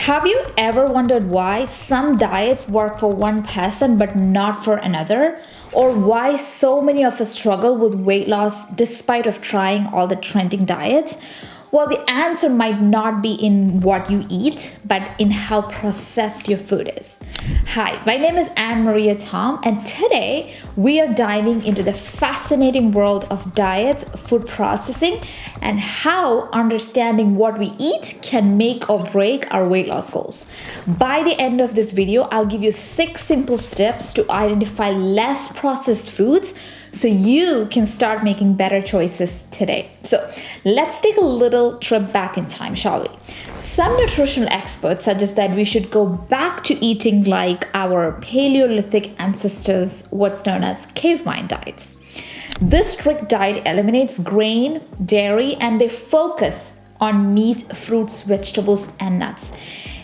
Have you ever wondered why some diets work for one person but not for another? Or why so many of us struggle with weight loss despite of trying all the trending diets? Well, the answer might not be in what you eat, but in how processed your food is. Hi, my name is Anne Maria Tom, and today we are diving into the fascinating world of diets, food processing, and how understanding what we eat can make or break our weight loss goals. By the end of this video, I'll give you 6 simple steps to identify less processed foods so you can start making better choices today. So let's take a little trip back in time, shall we? Some nutritional experts suggest that we should go back to eating like our Paleolithic ancestors, what's known as caveman diets. This strict diet eliminates grain, dairy, and they focus on meat, fruits, vegetables, and nuts.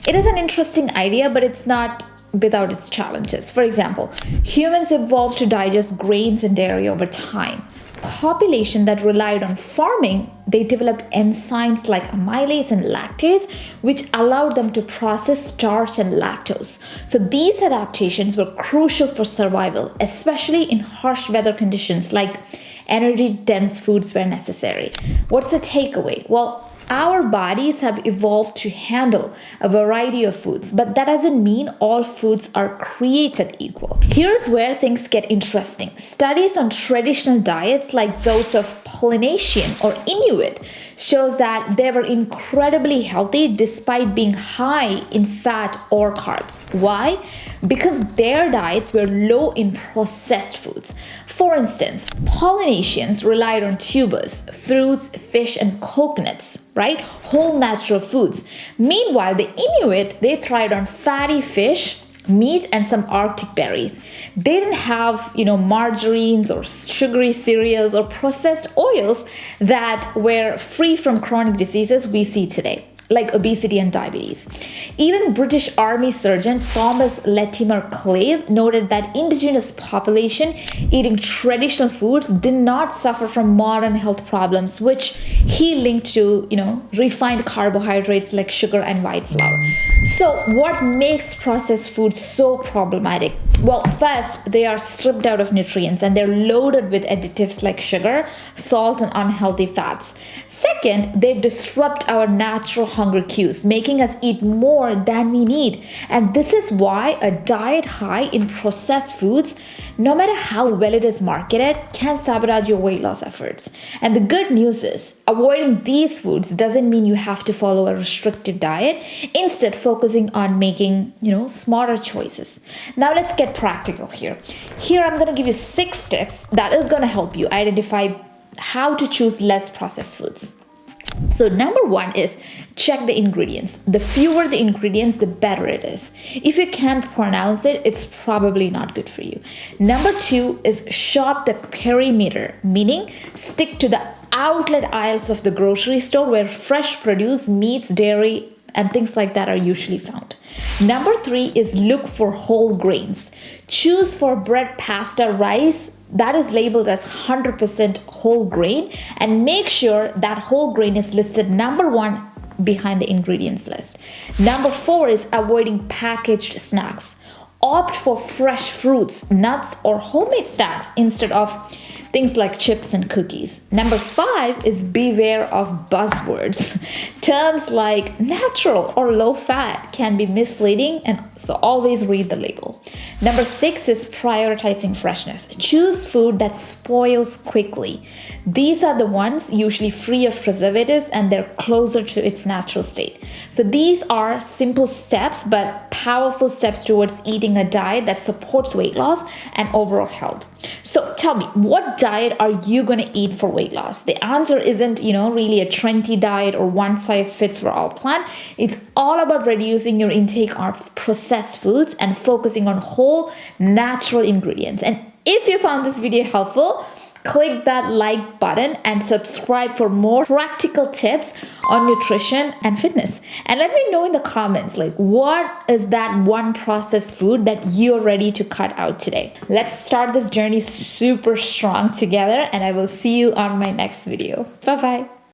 It is an interesting idea, but it's not without its challenges. For example, humans evolved to digest grains and dairy over time. Population that relied on farming, they developed enzymes like amylase and lactase, which allowed them to process starch and lactose. So these adaptations were crucial for survival, especially in harsh weather conditions like energy-dense foods were necessary. What's the takeaway? Well, our bodies have evolved to handle a variety of foods, but that doesn't mean all foods are created equal. Here's where things get interesting. Studies on traditional diets like those of Polynesian or Inuit shows that they were incredibly healthy despite being high in fat or carbs. Why? Because their diets were low in processed foods. For instance, Polynesians relied on tubers, fruits, fish, and coconuts, right? Whole natural foods. Meanwhile, the Inuit, they thrived on fatty fish, meat, and some Arctic berries. They didn't have, margarines or sugary cereals or processed oils that were free from chronic diseases we see today, like obesity and diabetes. Even British Army Surgeon Thomas Latimer Clave noted that indigenous population eating traditional foods did not suffer from modern health problems, which he linked to, refined carbohydrates like sugar and white flour. So what makes processed foods so problematic? Well, first, they are stripped out of nutrients and they're loaded with additives like sugar, salt, and unhealthy fats. Second, they disrupt our natural hunger cues, making us eat more than we need. And this is why a diet high in processed foods, no matter how well it is marketed, can sabotage your weight loss efforts. And the good news is, avoiding these foods doesn't mean you have to follow a restrictive diet. Instead, focusing on making, smarter choices. Now let's get practical here. Here I'm going to give you 6 tips that is going to help you identify how to choose less processed foods. So number 1 is check the ingredients. The fewer the ingredients, the better it is. If you can't pronounce it, it's probably not good for you. Number 2 is shop the perimeter, meaning stick to the outlet aisles of the grocery store where fresh produce, meats, dairy, and things like that are usually found. Number 3 is look for whole grains. Choose for bread, pasta, rice that is labeled as 100% whole grain, and make sure that whole grain is listed number 1 behind the ingredients list. Number 4 is avoiding packaged snacks. Opt for fresh fruits, nuts, or homemade snacks instead of things like chips and cookies. Number 5 is beware of buzzwords. Terms like natural or low fat can be misleading, and so always read the label. Number 6 is prioritizing freshness. Choose food that spoils quickly. These are the ones usually free of preservatives and they're closer to its natural state. So these are simple steps, but powerful steps towards eating a diet that supports weight loss and overall health. So tell me, what diet are you going to eat for weight loss? The answer isn't, really a trendy diet or one size fits for all plan. It's all about reducing your intake of processed foods and focusing on whole, natural ingredients. And if you found this video helpful, click that like button and subscribe for more practical tips on nutrition and fitness. And let me know in the comments, what is that one processed food that you're ready to cut out today? Let's start this journey super strong together, and I will see you on my next video. Bye-bye.